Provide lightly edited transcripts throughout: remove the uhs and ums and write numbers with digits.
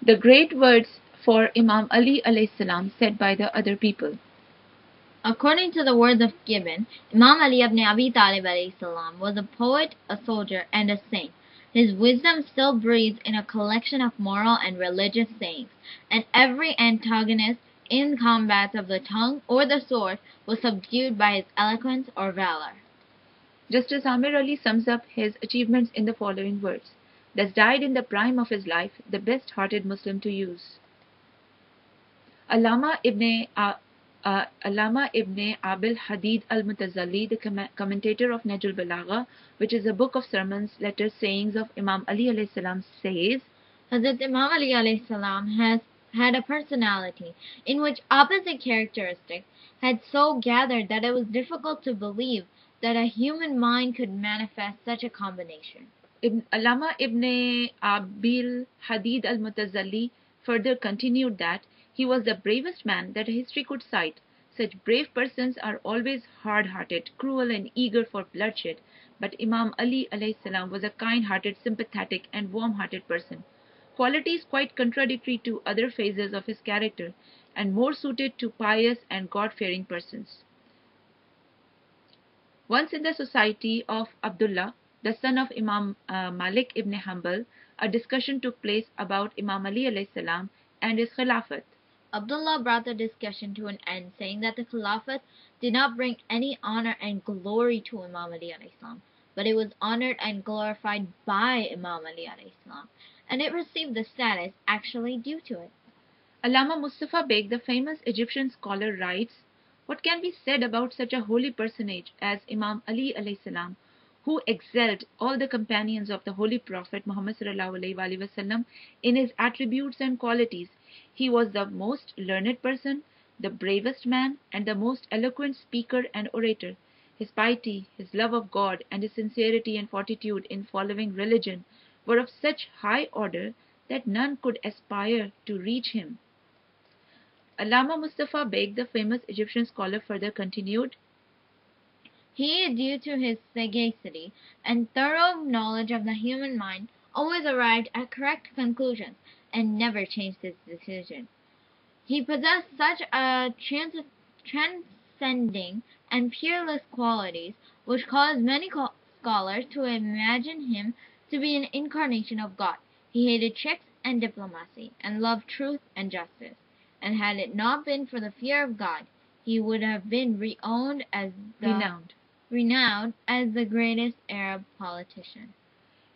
The great words for Imam Ali alayhi salam said by the other people. According to the words of Gibbon, Imam Ali Ibne AbuTalib alayhi salam was a poet, a soldier, and a saint. His wisdom still breathes in a collection of moral and religious sayings, and every antagonist in combats of the tongue or the sword was subdued by his eloquence or valor. Justice Amir Ali sums up his achievements in the following words: "Thus died in the prime of his life the best-hearted Muslim to use." Allama Ibne Abil Hadid al-Mutazalli, the commentator of Najul Balagha, which is a book of sermons, letters, sayings of Imam Ali alayhi salam, says, Hazrat Imam Ali alayhi salam has had a personality in which opposite characteristics had so gathered that it was difficult to believe that a human mind could manifest such a combination. Allama Ibn Abil Hadid al-Mutazalli further continued that he was the bravest man that history could cite. Such brave persons are always hard-hearted, cruel, and eager for bloodshed, but Imam Ali alayhi salam was a kind-hearted, sympathetic, and warm-hearted person, qualities quite contradictory to other phases of his character, and more suited to pious and God-fearing persons. Once in the society of Abdullah, the son of Imam Malik ibn Hanbal, a discussion took place about Imam Ali alayhi salam and his Khilafat. Abdullah brought the discussion to an end, saying that the Khilafat did not bring any honor and glory to Imam Ali alayhi salam, but it was honored and glorified by Imam Ali alayhi salam, and it received the status actually due to it. Allama Mustafa Beg, the famous Egyptian scholar, writes, "What can be said about such a holy personage as Imam Ali alayhi salam, who excelled all the companions of the Holy Prophet Muhammad sallallahu alaihi wasallam in his attributes and qualities? He was the most learned person, the bravest man, and the most eloquent speaker and orator. His piety, his love of God, and his sincerity and fortitude in following religion were of such high order that none could aspire to reach him." Allama Mustafa Beg, the famous Egyptian scholar, further continued, "He, due to his sagacity and thorough knowledge of the human mind, always arrived at correct conclusions, and never changed his decision. He possessed such a transcending and peerless qualities which caused many scholars to imagine him to be an incarnation of God. He hated tricks and diplomacy, and loved truth and justice, and had it not been for the fear of God, he would have been renowned as the greatest Arab politician."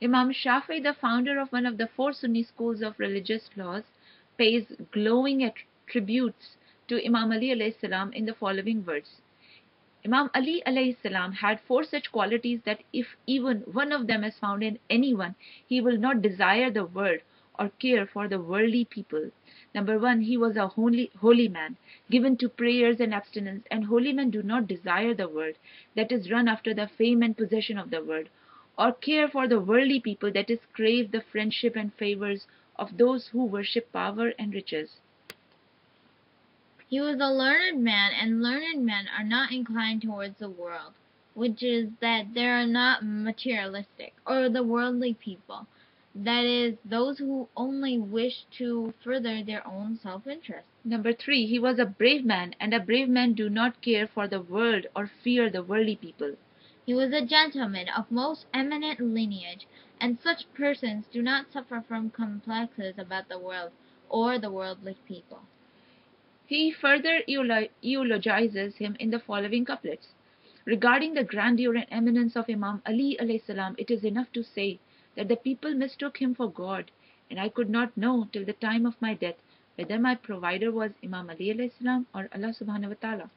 Imam Shafi, the founder of one of the four Sunni schools of religious laws, pays glowing tributes to Imam Ali alayhi salam in the following words: "Imam Ali alayhi salam had four such qualities that if even one of them is found in anyone, he will not desire the world or care for the worldly people. Number one, he was a holy man, given to prayers and abstinence, and holy men do not desire the world, that is, run after the fame and possession of the world, or care for the worldly people, that is, crave the friendship and favors of those who worship power and riches. He was a learned man, and learned men are not inclined towards the world, which is that they are not materialistic, or the worldly people, that is, those who only wish to further their own self-interest. Number three, he was a brave man, and a brave man do not care for the world or fear the worldly people. He was a gentleman of most eminent lineage, and such persons do not suffer from complexes about the world or the worldly people." He further eulogizes him in the following couplets: "Regarding the grandeur and eminence of Imam Ali alayhi salam, it is enough to say that the people mistook him for God, and I could not know till the time of my death whether my provider was Imam Ali alayhi salam or Allah subhanahu wa ta'ala."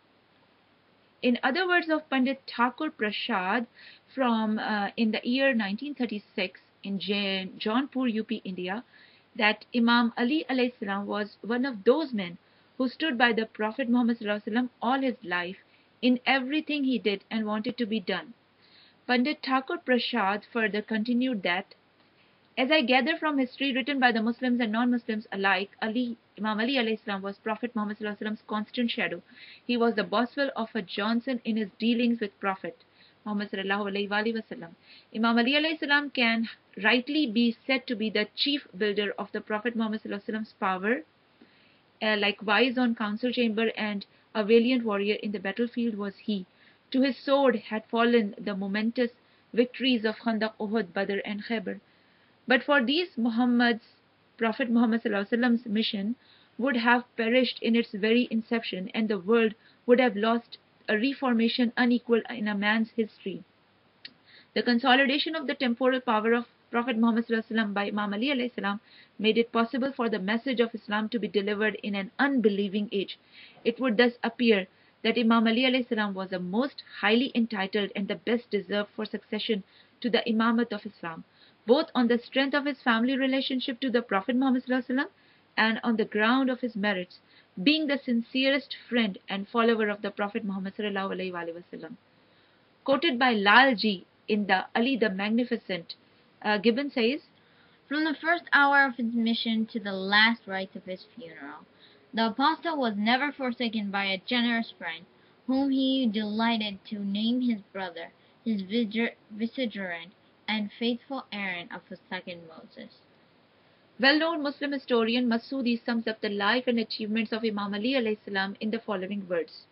In other words of Pandit Thakur Prasad from in the year 1936 in Jaunpur, UP, India, that Imam Ali alayhi salam was one of those men who stood by the Prophet Muhammad sallallahu alaihi wasallam all his life in everything he did and wanted to be done. Pandit Thakur Prasad further continued that, "As I gather from history written by the Muslims and non-Muslims alike, Imam Ali alayhi salam was Prophet Muhammad sallallahu alaihi wasallam's constant shadow. He was the Boswell of a Johnson in his dealings with Prophet Muhammad sallallahu alaihi wasallam. Imam Ali alayhi salam can rightly be said to be the chief builder of the Prophet Muhammad sallallahu alaihi wasallam's power. Likewise, on council chamber and a valiant warrior in the battlefield was he. To his sword had fallen the momentous victories of Khandaq, Uhud, Badr, and Khaybar. But for these Prophet Muhammad sallallahu alaihi wasallam's mission would have perished in its very inception, and the world would have lost a reformation unequaled in a man's history. The consolidation of the temporal power of Prophet Muhammad sallallahu alaihi wasallam by Imam Ali alayhi salam made it possible for the message of Islam to be delivered in an unbelieving age. It would thus appear that Imam Ali alayhi salam was the most highly entitled and the best deserved for succession to the Imamat of Islam, both on the strength of his family relationship to the Prophet Muhammad sallallahu alaihi wasallam and on the ground of his merits, being the sincerest friend and follower of the Prophet Muhammad sallallahu alaihi wasallam. Quoted by Lal Ji in the Ali the Magnificent, Gibbon says, "From the first hour of his mission to the last rites of his funeral, the Apostle was never forsaken by a generous friend, whom he delighted to name his brother, his vicegerent and faithful Aaron of the second Moses." Well-known Muslim historian Masudi sums up the life and achievements of Imam Ali alayhi salam in the following words.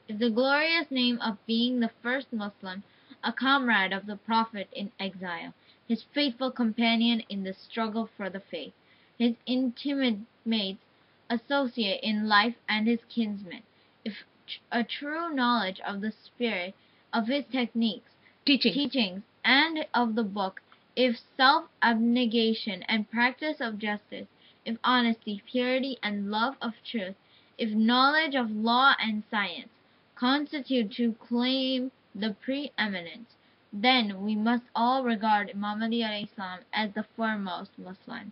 "Is the glorious name of being the first Muslim, a comrade of the Prophet in exile, his faithful companion in the struggle for the faith, his intimate mates, associate in life and his kinsman, if a true knowledge of the spirit, of his teachings, and of the book, if self-abnegation and practice of justice, if honesty, purity, and love of truth, if knowledge of law and science, constitute to claim the preeminence, then we must all regard Imam Ali alayhi salam as the foremost Muslim.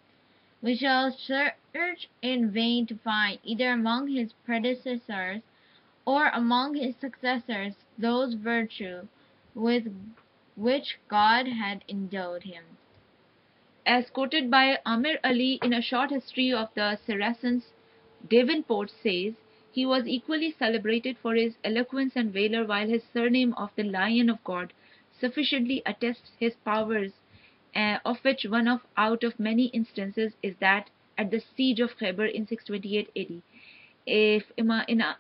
We shall search in vain to find, either among his predecessors or among his successors, those virtues with which God had endowed him." As quoted by Amir Ali in a short history of the Saracens, Davenport says, he was equally celebrated for his eloquence and valor, while his surname of the Lion of God sufficiently attests his powers, of which one out of many instances is that at the siege of Khaybar in 628 AD. In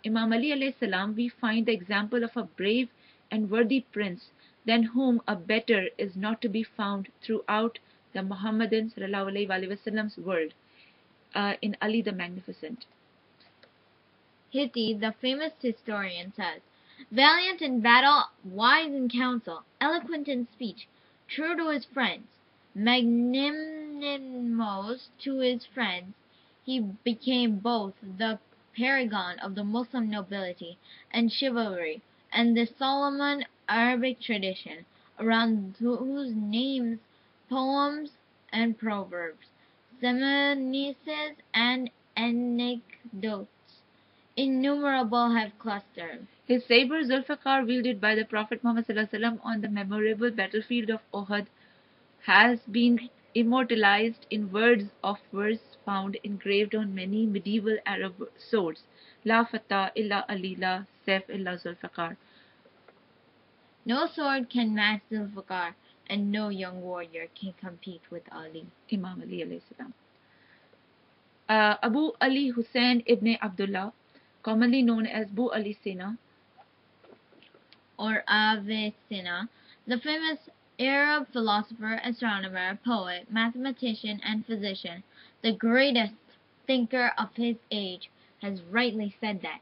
Imam Ali alayhi salam we find the example of a brave and worthy prince, than whom a better is not to be found throughout the Muhammadan sallallahu alaihi wasallam's world, in Ali the Magnificent. Hitti, the famous historian, says, "Valiant in battle, wise in council, eloquent in speech, true to his friends, magnanimous to his friends, he became both the paragon of the Muslim nobility and chivalry, and the Solomon Arabic tradition, around whose names poems and proverbs, reminiscences and anecdotes innumerable have clustered." His saber Zulfiqar, wielded by the Prophet Muhammad sallallahu alaihi wasallam on the memorable battlefield of Uhud, has been immortalized in words of verse found engraved on many medieval Arab swords. La Fatah illa Ali, la Saif illa Zulfiqar. No sword can match Zulfiqar, and no young warrior can compete with Ali. Imam Ali alayhi salam. Abu Ali Hussein Ibne Abdullah, commonly known as Bu Ali Sina or Avicenna, the famous Arab philosopher, astronomer, poet, mathematician, and physician, the greatest thinker of his age, has rightly said that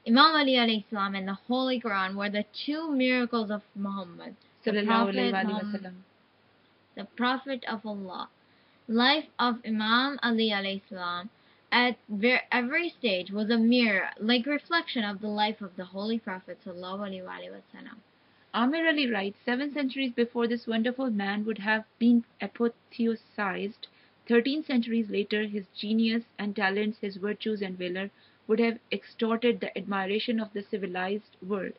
Imam Ali alayhi salam and the Holy Quran were the two miracles of Muhammad, the Prophet of Allah. Life of Imam Ali alayhi salam at every stage was a mirror, like reflection of the life of the Holy Prophet sallallahu alaihi wasallam. Amir Ali writes, 7 centuries before this wonderful man would have been apotheosized. 13 centuries later, his genius and talents, his virtues and valor would have extorted the admiration of the civilized world.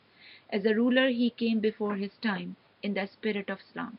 As a ruler, he came before his time in the spirit of Islam.